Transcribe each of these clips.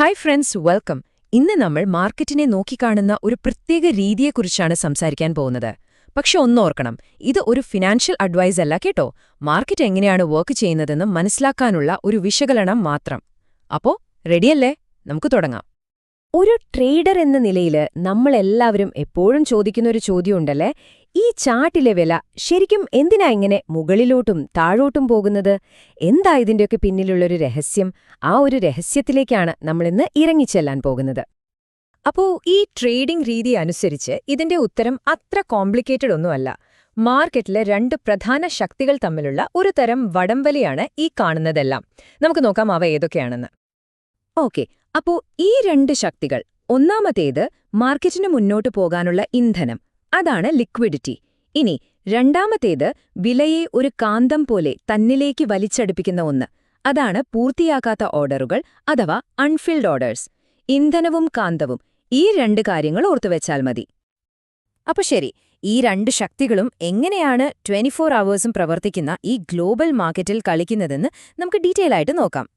Hi friends, welcome. ഇന്ന് നമ്മൾ മാർക്കറ്റിനെ നോക്കിക്കാണുന്ന ഒരു പ്രത്യേക രീതിയെക്കുറിച്ചാണ് സംസാരിക്കാൻ പോകുന്നത്. പക്ഷെ ഒന്നോർക്കണം, ഇത് ഒരു ഫിനാൻഷ്യൽ അഡ്വൈസ് അല്ല കേട്ടോ. മാർക്കറ്റ് എങ്ങനെയാണ് വർക്ക് ചെയ്യുന്നതെന്ന് മനസ്സിലാക്കാനുള്ള ഒരു വിശകലനം മാത്രം. അപ്പോ റെഡിയല്ലേ? നമുക്ക് തുടങ്ങാം. ഒരു ട്രേഡർ എന്ന നിലയിൽ നമ്മളെല്ലാവരും എപ്പോഴും ചോദിക്കുന്നൊരു ചോദ്യമുണ്ടല്ലേ, ഈ ചാർട്ടിലെ വില ശരിക്കും എന്തിനാ ഇങ്ങനെ മുകളിലോട്ടും താഴോട്ടും പോകുന്നത്? എന്താ ഇതിന്റെയൊക്കെ പിന്നിലുള്ളൊരു രഹസ്യം? ആ ഒരു രഹസ്യത്തിലേക്കാണ് നമ്മളിന്ന് ഇറങ്ങിച്ചെല്ലാൻ പോകുന്നത്. അപ്പോ ഈ ട്രേഡിംഗ് രീതി അനുസരിച്ച് ഇതിന്റെ ഉത്തരം അത്ര കോംപ്ലിക്കേറ്റഡ് ഒന്നുമല്ല. മാർക്കറ്റിലെ രണ്ട് പ്രധാന ശക്തികൾ തമ്മിലുള്ള ഒരു തരം വടംവലിയാണ് ഈ കാണുന്നതെല്ലാം. നമുക്ക് നോക്കാം അവ ഏതൊക്കെയാണെന്ന്. ഓക്കെ, അപ്പോ ഈ രണ്ട് ശക്തികൾ, ഒന്നാമത്തേത് മാർക്കറ്റിന് മുന്നോട്ടു പോകാനുള്ള ഇന്ധനം, അതാണ് ലിക്വിഡിറ്റി. ഇനി രണ്ടാമത്തേത് വിലയെ ഒരു കാന്തം പോലെ തന്നിലേക്ക് വലിച്ചടുപ്പിക്കുന്ന ഒന്ന്, അതാണ് പൂർത്തിയാക്കാത്ത ഓർഡറുകൾ അഥവാ അൺഫിൽഡ് ഓർഡേഴ്സ്. ഇന്ധനവും കാന്തവും, ഈ രണ്ട് കാര്യങ്ങൾ ഓർത്തുവെച്ചാൽ മതി. അപ്പൊ ശരി, ഈ രണ്ട് ശക്തികളും എങ്ങനെയാണ് 24 അവേഴ്സും പ്രവർത്തിക്കുന്ന ഈ ഗ്ലോബൽ മാർക്കറ്റിൽ കളിക്കുന്നതെന്ന് നമുക്ക് ഡീറ്റെയിൽ ആയിട്ട് നോക്കാം.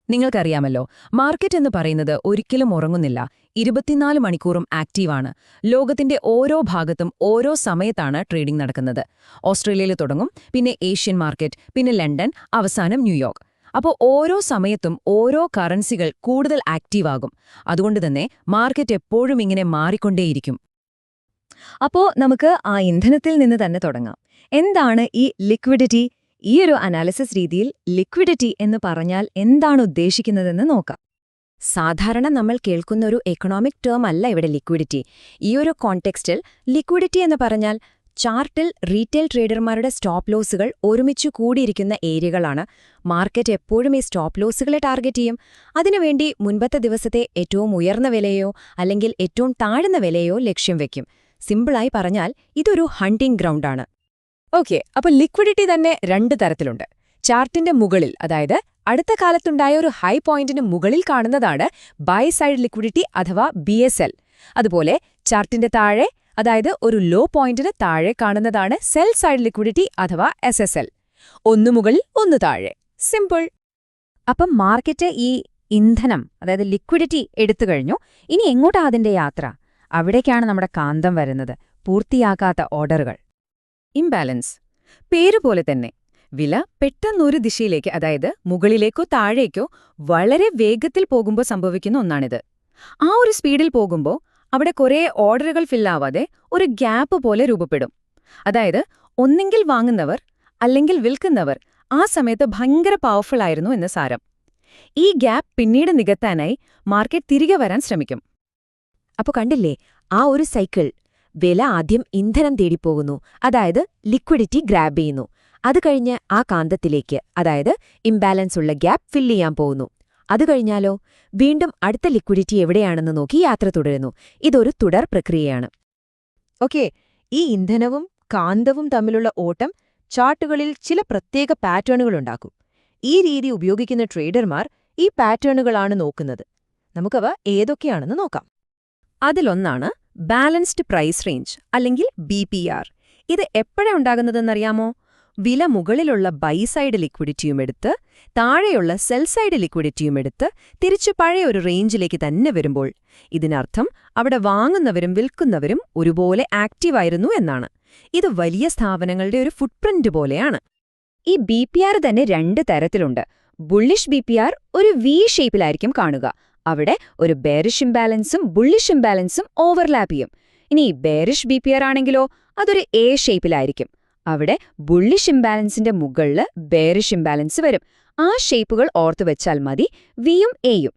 നിങ്ങൾക്കറിയാമല്ലോ, മാർക്കറ്റ് എന്ന് പറയുന്നത് ഒരിക്കലും ഉറങ്ങുന്നില്ല. 24 മണിക്കൂറും ആക്റ്റീവാണ്. ലോകത്തിന്റെ ഓരോ ഭാഗത്തും ഓരോ സമയത്താണ് ട്രേഡിംഗ് നടക്കുന്നത്. ഓസ്ട്രേലിയയിൽ തുടങ്ങും, പിന്നെ ഏഷ്യൻ മാർക്കറ്റ്, പിന്നെ ലണ്ടൻ, അവസാനം ന്യൂയോർക്ക്. അപ്പോൾ ഓരോ സമയത്തും ഓരോ കറൻസികൾ കൂടുതൽ ആക്റ്റീവാകും. അതുകൊണ്ടുതന്നെ മാർക്കറ്റ് എപ്പോഴും ഇങ്ങനെ മാറിക്കൊണ്ടേയിരിക്കും. അപ്പോൾ നമുക്ക് ആ ഇന്ധനത്തിൽ നിന്ന് തന്നെ തുടങ്ങാം. എന്താണ് ഈ ലിക്വിഡിറ്റി? ഈ ഒരു അനാലിസിസ് രീതിയിൽ ലിക്വിഡിറ്റി എന്ന് പറഞ്ഞാൽ എന്താണ് ഉദ്ദേശിക്കുന്നതെന്ന് നോക്കാം. സാധാരണ നമ്മൾ കേൾക്കുന്ന ഒരു എക്കണോമിക് ടേം അല്ല ഇവിടെ ലിക്വിഡിറ്റി. ഈ ഒരു കോണ്ടെക്സ്റ്റിൽ ലിക്വിഡിറ്റി എന്ന് പറഞ്ഞാൽ ചാർട്ടിൽ റീറ്റെയിൽ ട്രേഡർമാരുടെ സ്റ്റോപ്പ് ലോസുകൾ ഒരുമിച്ചു കൂടിയിരിക്കുന്ന ഏരിയകളാണ്. മാർക്കറ്റ് എപ്പോഴും ഈ സ്റ്റോപ്പ് ലോസുകളെ ടാർഗറ്റ് ചെയ്യും. അതിനുവേണ്ടി മുൻപത്തെ ദിവസത്തെ ഏറ്റവും ഉയർന്ന വിലയോ അല്ലെങ്കിൽ ഏറ്റവും താഴ്ന്ന വിലയോ ലക്ഷ്യം വയ്ക്കും. സിമ്പിളായി പറഞ്ഞാൽ ഇതൊരു ഹണ്ടിംഗ് ഗ്രൗണ്ടാണ്. ഓക്കെ, അപ്പോൾ ലിക്വിഡിറ്റി തന്നെ രണ്ട് തരത്തിലുണ്ട്. ചാർട്ടിന്റെ മുകളിൽ, അതായത് അടുത്ത കാലത്തുണ്ടായ ഒരു ഹൈ പോയിന്റിന് മുകളിൽ കാണുന്നതാണ് ബൈ സൈഡ് ലിക്വിഡിറ്റി അഥവാ BSL. അതുപോലെ ചാർട്ടിന്റെ താഴെ, അതായത് ഒരു ലോ പോയിന്റിന് താഴെ കാണുന്നതാണ് സെൽ സൈഡ് ലിക്വിഡിറ്റി അഥവാ SSL. ഒന്നു മുകളിൽ ഒന്ന് താഴെ. സിമ്പിൾ. അപ്പം മാർക്കറ്റ് ഈ ഇന്ധനം, അതായത് ലിക്വിഡിറ്റി എടുത്തു കഴിഞ്ഞു. ഇനി എങ്ങോട്ടാ അതിന്റെ യാത്ര? അവിടേക്കാണ് നമ്മുടെ കാന്തം വരുന്നത്, പൂർത്തിയാക്കാത്ത ഓർഡറുകൾ. ഇംബാലൻസ്. പേരുപോലെ തന്നെ വില പെട്ടെന്നൊരു ദിശയിലേക്ക്, അതായത് മുകളിലേക്കോ താഴേക്കോ വളരെ വേഗത്തിൽ പോകുമ്പോൾ സംഭവിക്കുന്ന ഒന്നാണിത്. ആ ഒരു സ്പീഡിൽ പോകുമ്പോൾ അവിടെ കുറേ ഓർഡറുകൾ ഫില്ലാവാതെ ഒരു ഗ്യാപ്പ് പോലെ രൂപപ്പെടും. അതായത് ഒന്നെങ്കിൽ വാങ്ങുന്നവർ അല്ലെങ്കിൽ വിൽക്കുന്നവർ ആ സമയത്ത് ഭയങ്കര പവർഫുൾ ആയിരുന്നു എന്ന് സാരം. ഈ ഗ്യാപ്പ് പിന്നീട് നികത്താനായി മാർക്കറ്റ് തിരികെ വരാൻ ശ്രമിക്കും. അപ്പോൾ കണ്ടില്ലേ ആ ഒരു സൈക്കിൾ? വില ആദ്യം ഇന്ധനം തേടിപ്പോകുന്നു, അതായത് ലിക്വിഡിറ്റി ഗ്രാബ് ചെയ്യുന്നു. അത് കഴിഞ്ഞ് ആ കാന്തത്തിലേക്ക്, അതായത് ഇംബാലൻസ് ഉള്ള ഗ്യാപ്പ് ഫില്ല് ചെയ്യാൻ പോകുന്നു. അത് കഴിഞ്ഞാലോ വീണ്ടും അടുത്ത ലിക്വിഡിറ്റി എവിടെയാണെന്ന് നോക്കി യാത്ര തുടരുന്നു. ഇതൊരു തുടർ പ്രക്രിയയാണ്. ഓക്കെ, ഈ ഇന്ധനവും കാന്തവും തമ്മിലുള്ള ഓട്ടം ചാർട്ടുകളിൽ ചില പ്രത്യേക പാറ്റേണുകളുണ്ടാക്കും. ഈ രീതി ഉപയോഗിക്കുന്ന ട്രേഡർമാർ ഈ പാറ്റേണുകളാണ് നോക്കുന്നത്. നമുക്കവ ഏതൊക്കെയാണെന്ന് നോക്കാം. അതിലൊന്നാണ് ബാലൻസ്ഡ് പ്രൈസ് റേഞ്ച് അല്ലെങ്കിൽ BPR. ഇത് എപ്പോഴാണ് ഉണ്ടാകുന്നതെന്നറിയാമോ? വില മുകളിലുള്ള ബൈ സൈഡ് ലിക്വിഡിറ്റിയും എടുത്ത് താഴെയുള്ള സെൽ സൈഡ് ലിക്വിഡിറ്റിയും എടുത്ത് തിരിച്ചു പഴയ ഒരു റേഞ്ചിലേക്ക് തന്നെ വരുമ്പോൾ. ഇതിനർത്ഥം അവിടെ വാങ്ങുന്നവരും വിൽക്കുന്നവരും ഒരുപോലെ ആക്റ്റീവായിരുന്നു എന്നാണ്. ഇത് വലിയ സ്ഥാപനങ്ങളുടെ ഒരു ഫുട്പ്രിന്റ് പോലെയാണ്. ഈ BPR തന്നെ രണ്ട് തരത്തിലുണ്ട്. ബുള്ളിഷ് BPR ഒരു V ഷേപ്പിലായിരിക്കും കാണുക. അവിടെ ഒരു ബെയറിഷ് ഇംബാലൻസും ബുള്ളിഷ് ഇംബാലൻസും ഓവർലാപ്പ് ചെയ്യും. ഇനി ബെയറിഷ് BPR ആണെങ്കിലോ അതൊരു A ഷേപ്പിലായിരിക്കും. അവിടെ ബുള്ളിഷ് ഇംബാലൻസിന്റെ മുകളിൽ ബെയറിഷ് ഇംബാലൻസ് വരും. ആ ഷേപ്പുകൾ ഓർത്തുവെച്ചാൽ മതി, Vയും Aയും.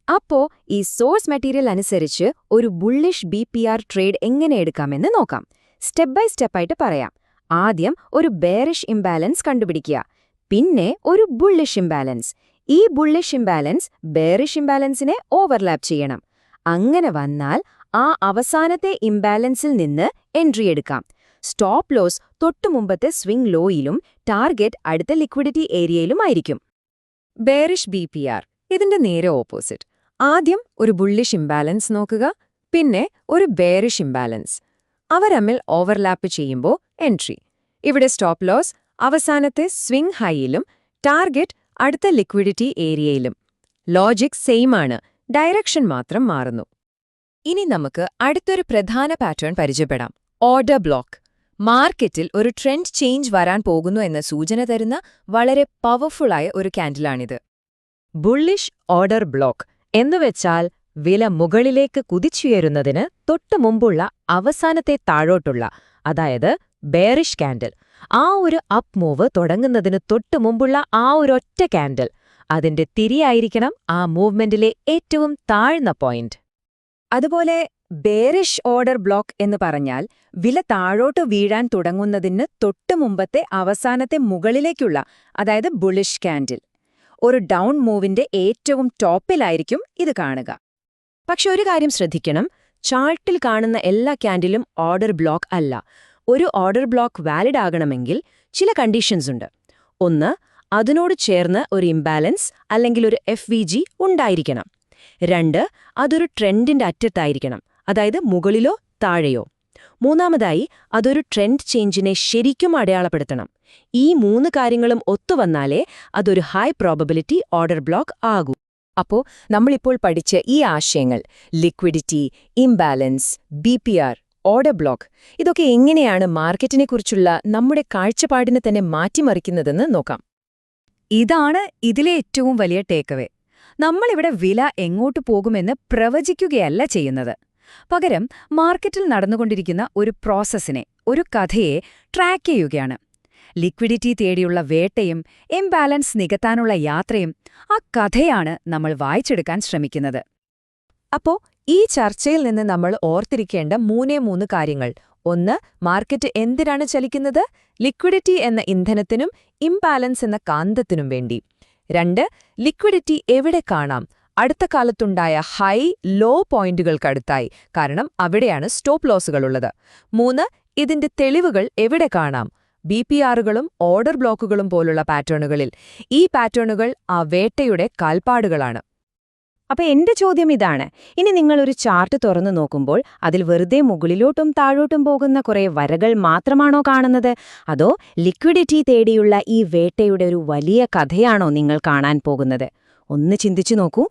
അപ്പോ ഈ സോഴ്സ് മെറ്റീരിയൽ അനുസരിച്ച് ഒരു ബുള്ളിഷ് BPR ട്രേഡ് എങ്ങനെ എടുക്കാമെന്ന് നോക്കാം. സ്റ്റെപ്പ് ബൈ സ്റ്റെപ്പായിട്ട് പറയാം. ആദ്യം ഒരു ബെയറിഷ് ഇംബാലൻസ് കണ്ടുപിടിക്കുക, പിന്നെ ഒരു ബുള്ളിഷ് ഇംബാലൻസ്. ഈ ബുള്ളിഷ് ഇംബാലൻസ് ബെയറിഷ് ഇംബാലൻസിനെ ഓവർലാപ്പ് ചെയ്യണം. അങ്ങനെ വന്നാൽ ആ അവസാനത്തെ ഇംബാലൻസിൽ നിന്ന് എൻട്രി എടുക്കാം. സ്റ്റോപ്പ് ലോസ് തൊട്ടുമുമ്പത്തെ സ്വിംഗ് ലോയിലും ടാർഗറ്റ് അടുത്ത ലിക്വിഡിറ്റി ഏരിയയിലുമായിരിക്കും. ബെയറിഷ് BPR ഇതിന്റെ നേരെ ഓപ്പോസിറ്റ്. ആദ്യം ഒരു ബുള്ളിഷ് ഇംബാലൻസ് നോക്കുക, പിന്നെ ഒരു ബെയറിഷ് ഇംബാലൻസ്. അവ തമ്മിൽ ഓവർലാപ്പ് ചെയ്യുമ്പോൾ എൻട്രി. ഇവിടെ സ്റ്റോപ്പ് ലോസ് അവസാനത്തെ സ്വിംഗ് ഹൈയിലും ടാർഗറ്റ് അടുത്ത ലിക്വിഡിറ്റി ഏരിയയിലും. ലോജിക് സെയിം ആണ്, ഡയറക്ഷൻ മാത്രം മാറുന്നു. ഇനി നമുക്ക് അടുത്തൊരു പ്രധാന പാറ്റേൺ പരിചയപ്പെടാം. Order block. മാർക്കറ്റിൽ ഒരു ട്രെൻഡ് ചേഞ്ച് വരാൻ പോകുന്നു എന്ന സൂചന തരുന്ന വളരെ പവർഫുള്ളായ ഒരു ക്യാൻഡിലാണിത്. ബുള്ളിഷ് ഓർഡർ ബ്ലോക്ക് എന്നുവെച്ചാൽ വില മുകളിലേക്ക് കുതിച്ചുയരുന്നതിന് തൊട്ടുമുമ്പുള്ള അവസാനത്തെ താഴോട്ടുള്ള, അതായത് ബെയറിഷ് ക്യാൻഡിൽ. ആ ഒരു അപ്പ് മൂവ് തുടങ്ങുന്നതിന് തൊട്ടുമുമ്പുള്ള ആ ഒരൊറ്റ ക്യാൻഡിൽ, അതിന്റെ തിരിയായിരിക്കണം ആ മൂവ്മെന്റിലെ ഏറ്റവും താഴ്ന്ന പോയിന്റ്. അതുപോലെ ബെയറിഷ് ഓർഡർ ബ്ലോക്ക് എന്ന് പറഞ്ഞാൽ വില താഴോട്ട് വീഴാൻ തുടങ്ങുന്നതിന് തൊട്ടുമുമ്പത്തെ അവസാനത്തെ മുകളിലേക്കുള്ള, അതായത് ബുള്ളിഷ് ക്യാൻഡിൽ. ഒരു ഡൗൺ മൂവിന്റെ ഏറ്റവും ടോപ്പിലായിരിക്കും ഇത് കാണുക. പക്ഷെ ഒരു കാര്യം ശ്രദ്ധിക്കണം, ചാർട്ടിൽ കാണുന്ന എല്ലാ ക്യാൻഡിലും ഓർഡർ ബ്ലോക്ക് അല്ല. ഒരു ഓർഡർ ബ്ലോക്ക് വാലിഡ് ആകണമെങ്കിൽ ചില കണ്ടീഷൻസ് ഉണ്ട്. ഒന്ന്, അതിനോട് ചേർന്ന് ഒരു ഇംബാലൻസ് അല്ലെങ്കിൽ ഒരു FVG ഉണ്ടായിരിക്കണം. രണ്ട്, അതൊരു ട്രെൻഡിന്റെ അറ്റത്തായിരിക്കണം, അതായത് മുകളിലോ താഴെയോ. മൂന്നാമതായി, അതൊരു ട്രെൻഡ് ചേഞ്ചിനെ ശരിക്കും അടയാളപ്പെടുത്തണം. ഈ മൂന്ന് കാര്യങ്ങളും ഒത്തുവന്നാലേ അതൊരു ഹൈ പ്രോബബിലിറ്റി ഓർഡർ ബ്ലോക്ക് ആകൂ. അപ്പോൾ നമ്മളിപ്പോൾ പഠിച്ച ഈ ആശയങ്ങൾ, liquidity, imbalance, BPR, order block, ഇതൊക്കെ എങ്ങനെയാണ് മാർക്കറ്റിനെക്കുറിച്ചുള്ള നമ്മുടെ കാഴ്ചപ്പാടിനെ തന്നെ മാറ്റിമറിക്കുന്നതെന്ന് നോക്കാം. ഇതാണ് ഇതിലെ ഏറ്റവും വലിയ ടേക്കവേ. നമ്മളിവിടെ വില എങ്ങോട്ട് പോകുമെന്ന് പ്രവചിക്കുകയല്ല ചെയ്യുന്നത്. പകരം മാർക്കറ്റിൽ നടന്നുകൊണ്ടിരിക്കുന്ന ഒരു പ്രോസസ്സിനെ, ഒരു കഥയെ ട്രാക്ക് ചെയ്യുകയാണ്. ലിക്വിഡിറ്റി തേടിയുള്ള വേട്ടയും ഇംബാലൻസ് നികത്താനുള്ള യാത്രയും, ആ കഥയാണ് നമ്മൾ വായിച്ചെടുക്കാൻ ശ്രമിക്കുന്നത്. അപ്പോ ഈ ചർച്ചയിൽ നിന്ന് നമ്മൾ ഓർത്തിരിക്കേണ്ട മൂന്നേ കാര്യങ്ങൾ. ഒന്ന്, മാർക്കറ്റ് എന്തിനാണ് ചലിക്കുന്നത്? ലിക്വിഡിറ്റി എന്ന ഇന്ധനത്തിനും ഇംബാലൻസ് എന്ന കാന്തത്തിനും വേണ്ടി. രണ്ട്, ലിക്വിഡിറ്റി എവിടെ കാണാം? അടുത്ത കാലത്തുണ്ടായ ഹൈ ലോ പോയിന്റുകൾക്കടുത്തായി, കാരണം അവിടെയാണ് സ്റ്റോപ്പ് ലോസുകളുള്ളത്. മൂന്ന്, ഇതിന്റെ തെളിവുകൾ എവിടെ കാണാം? BPRകളും ഓർഡർ ബ്ലോക്കുകളും പോലുള്ള പാറ്റേണുകളിൽ. ഈ പാറ്റേണുകൾ ആ വേട്ടയുടെ കാൽപ്പാടുകളാണ്. അപ്പൊ എന്റെ ചോദ്യം ഇതാണ്, ഇനി നിങ്ങളൊരു ചാർട്ട് തുറന്നു നോക്കുമ്പോൾ അതിൽ വെറുതെ മുകളിലോട്ടും താഴോട്ടും പോകുന്ന കുറെ വരകൾ മാത്രമാണോ കാണുന്നത്? അതോ ലിക്വിഡിറ്റി തേടിയുള്ള ഈ വേട്ടയുടെ ഒരു വലിയ കഥയാണോ നിങ്ങൾ കാണാൻ പോകുന്നത്? ഒന്ന് ചിന്തിച്ചു നോക്കൂ.